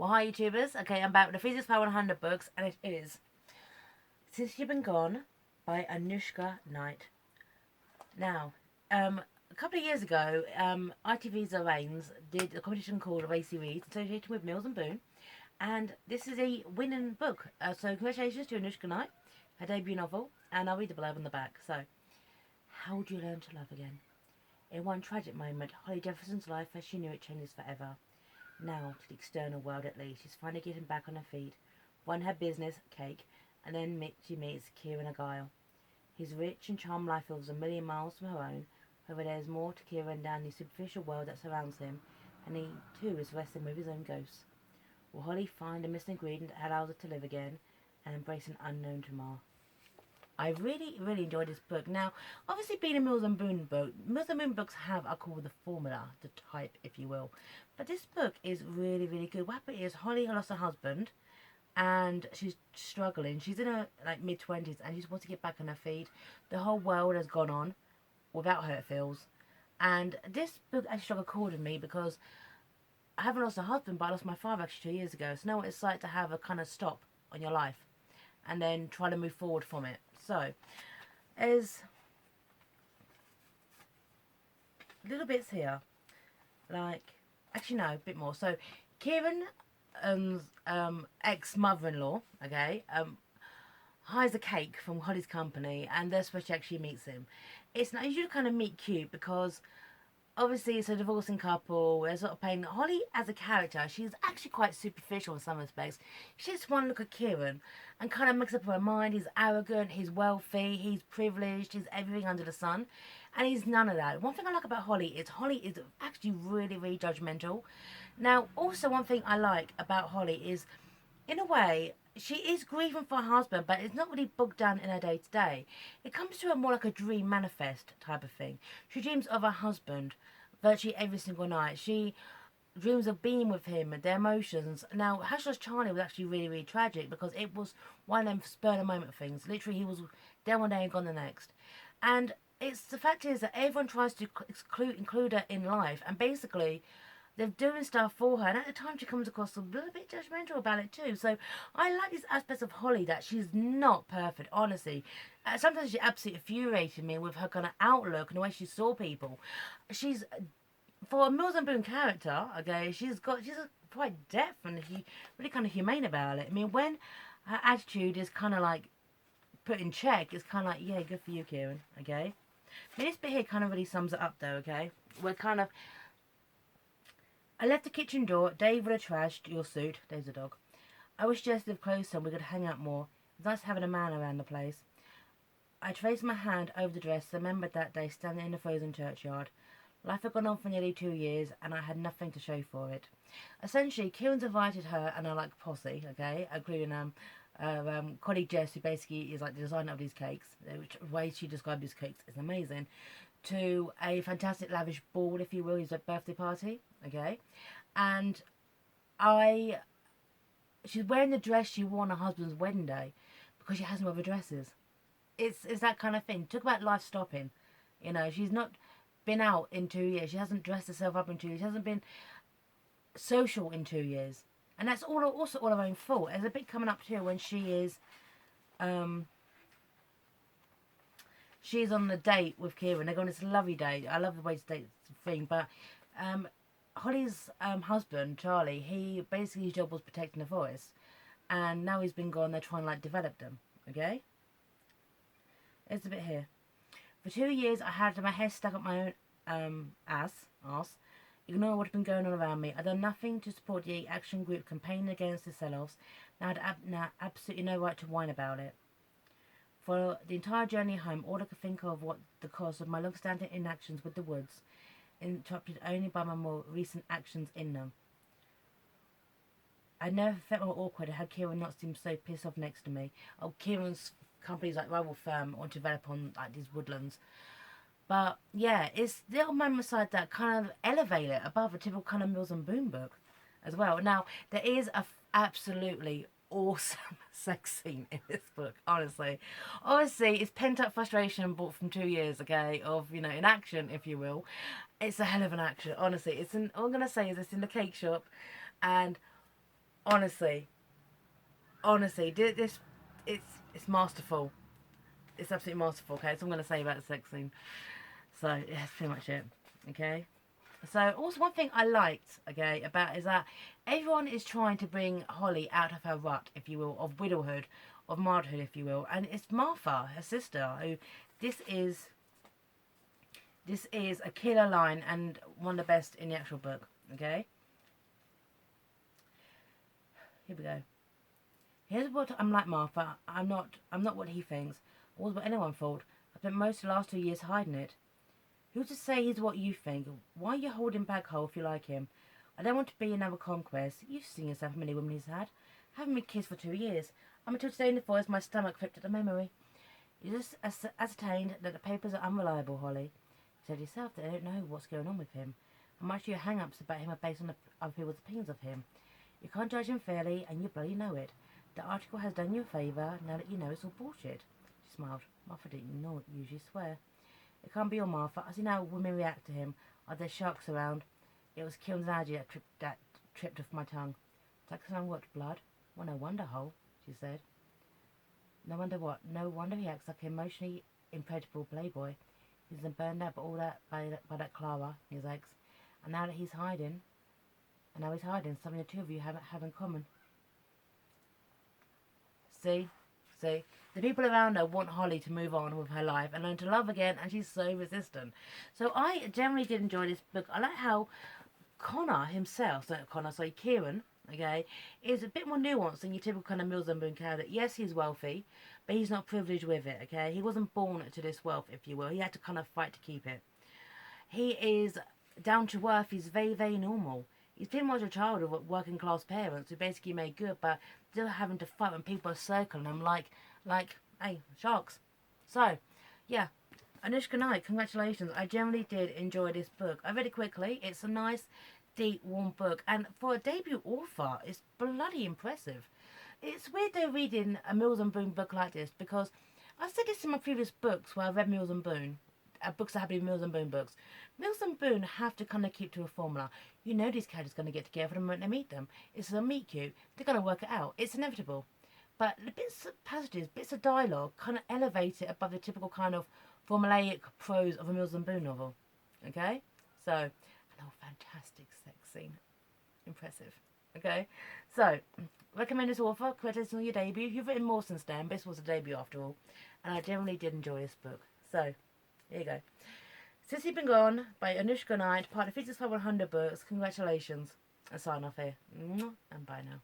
Well, hi YouTubers. Okay, I'm back with the Physics Power 100 books, and it is Since You've Been Gone by Anouska Knight. Now, a couple of years ago, ITV's Reigns did a competition called Racy Reads, associated with Mills and Boon, and this is a winning book. So congratulations to Anouska Knight, her debut novel, and I'll read the blurb on the back. So, how do you learn to love again? In one tragic moment, Holly Jefferson's life as she knew it changes forever. Now, to the external world at least, she's finally getting back on her feet, won her business, Cake, and then she meets Kieran Argyle. His rich and charmed life feels a million miles from her own, however there's more to Kieran than the superficial world that surrounds him, and he too is wrestling with his own ghosts. Will Holly find the missing ingredient that allows her to live again, and embrace an unknown tomorrow? I really, really enjoyed this book. Now, obviously being a Mills and Boon book, Mills and Boon books have, I call the formula, the type, if you will. But this book is really, really good. What happened is Holly lost her husband, and she's struggling. She's in her mid-20s, and she just wants to get back on her feet. The whole world has gone on without her, it feels. And this book actually struck a chord with me because I haven't lost a husband, but I lost my father actually 2 years ago. So I know what it's like to have a kind of stop on your life and then try to move forward from it. So, there's little bits here, like, actually no, a bit more. So, Kieran, ex-mother-in-law, okay, hires a cake from Holly's company, and that's where she actually meets him. It's not usually kind of meet cute because obviously it's a divorcing couple. They're sort of playing Holly as a character. She's actually quite superficial in some respects. She just want to look at Kieran and kind of mix up her mind. He's arrogant, he's wealthy, he's privileged, he's everything under the sun, and he's none of that. One thing I like about Holly is actually really, really judgmental. Now, also one thing I like about Holly is, in a way, she is grieving for her husband, but it's not really bogged down in her day to day. It comes to her more like a dream manifest type of thing. She dreams of her husband virtually every single night. She dreams of being with him and their emotions. Now, Hush Hush Charlie was actually really, really tragic because it was one of them spur of the moment things. Literally, he was there one day and gone the next. And it's the fact is that everyone tries to include her in life, and basically they're doing stuff for her, and at the time she comes across a little bit judgmental about it too. So I like these aspects of Holly, that she's not perfect, honestly. Sometimes she absolutely infuriated me with her kind of outlook and the way she saw people. She's, for a Mills and Boon character, okay, she's a quite depth, and really kind of humane about it. I mean, when her attitude is kind of like put in check, it's kind of like, yeah, good for you, Kieran, okay. I mean, this bit here kind of really sums it up though, okay. We're kind of, I left the kitchen door. Dave would have trashed your suit. Dave's a dog. I wish Jess lived closer and we could hang out more. It's nice having a man around the place. I traced my hand over the dress, remembered that day standing in the frozen churchyard. Life had gone on for nearly 2 years, and I had nothing to show for it. Essentially, Kieran's invited her and her posse, okay, including colleague Jess, who basically is like the designer of these cakes. Which way she described these cakes is amazing. To a fantastic lavish ball, if you will, his birthday party, okay, and she's wearing the dress she wore on her husband's wedding day because she has no other dresses. It's that kind of thing. Talk about life stopping. You know, she's not been out in 2 years. She hasn't dressed herself up in 2 years. She hasn't been social in 2 years, and that's also all her own fault. There's a bit coming up to her when um, she's on a date with Kieran. They're going on this lovely date. I love the way to date thing, but Holly's husband, Charlie, he basically, his job was protecting the forest, and now he's been gone. They're trying to develop them. Okay, there's a bit here. For 2 years, I had my head stuck up my own ass, ignore what had been going on around me. I'd done nothing to support the action group campaigning against the sell-offs. Now I had absolutely no right to whine about it. For the entire journey home, all I could think of was the cause of my long-standing inactions with the woods, interrupted only by my more recent actions in them. I never felt more awkward had Kieran not seemed so pissed off next to me. Oh, Kieran's company's rival firm want to develop on these woodlands. But yeah, it's little moments like that kind of elevate it above a typical kind of Mills and Boon book as well. Now, there is a absolutely awesome sex scene in this book, honestly. Obviously, it's pent-up frustration brought from 2 years, okay, of, inaction, if you will. It's a hell of an action, honestly. All I'm going to say is it's in the cake shop, and Honestly, honestly, this it's masterful. It's absolutely masterful. Okay, that's all I'm gonna say about the sex scene. So yeah, that's pretty much it. Okay. So also one thing I liked, okay, about is that everyone is trying to bring Holly out of her rut, if you will, of widowhood, of motherhood, if you will, and it's Martha, her sister, who this is this is a killer line and one of the best in the actual book. Okay, here we go. Here's what I'm like, Martha. I'm not what he thinks, or what anyone thought. I spent most of the last 2 years hiding it. Who's to say he's what you think? Why are you holding back, Hole, if you like him? I don't want to be another conquest. You've seen yourself how many women he's had. Haven't been kissed for 2 years. I'm until today in the forest, my stomach flipped at the memory. You just ascertained that the papers are unreliable, Holly. You said yourself that I don't know what's going on with him. How much of your hang-ups about him are based on other people's opinions of him. You can't judge him fairly, and you bloody know it. The article has done you a favour, now that you know it's all bullshit. She smiled. Martha didn't usually swear. It can't be your Martha. I see how women react to him. Are there sharks around? It was Kiln's allergy that tripped off my tongue. Sucks on what, blood? Well, no wonder, Hole, she said. No wonder what? No wonder he acts like an emotionally impenetrable playboy. He's been burned out by all that by that Clara, his ex. And now that he's hiding, something the two of you have in common. See? See? The people around her want Holly to move on with her life and learn to love again, and she's so resistant. So I generally did enjoy this book. I like how Connor himself, Kieran, okay, is a bit more nuanced than your typical kind of Mills and Boone character. Yes, he's wealthy, but he's not privileged with it, okay? He wasn't born to this wealth, if you will. He had to kind of fight to keep it. He is down to earth. He's very, very normal. He's pretty much a child of working class parents who basically made good, but still having to fight when people are circling him hey, sharks. So, yeah, Anouska Knight, congratulations. I generally did enjoy this book. I read it quickly. It's a nice, deep, warm book. And for a debut author, it's bloody impressive. It's weird though reading a Mills and Boone book like this because I've said this in my previous books where I read Mills and Boone. Books that have been Mills and Boone books. Mills and Boone have to kind of keep to a formula. You know these characters are going to get together the moment they meet them. It's a meet cute. They're going to work it out. It's inevitable. But the bits of passages, bits of dialogue kind of elevate it above the typical kind of formulaic prose of a Mills and Boone novel. Okay? So, fantastic sex scene. Impressive. Okay? So, recommend this author. Congratulations on your debut. You've written more since then, but this was a debut after all. And I generally did enjoy this book. So, here you go. Since You've Been Gone by Anouska Knight, part of 55 100 books. Congratulations. I sign off here. And bye now.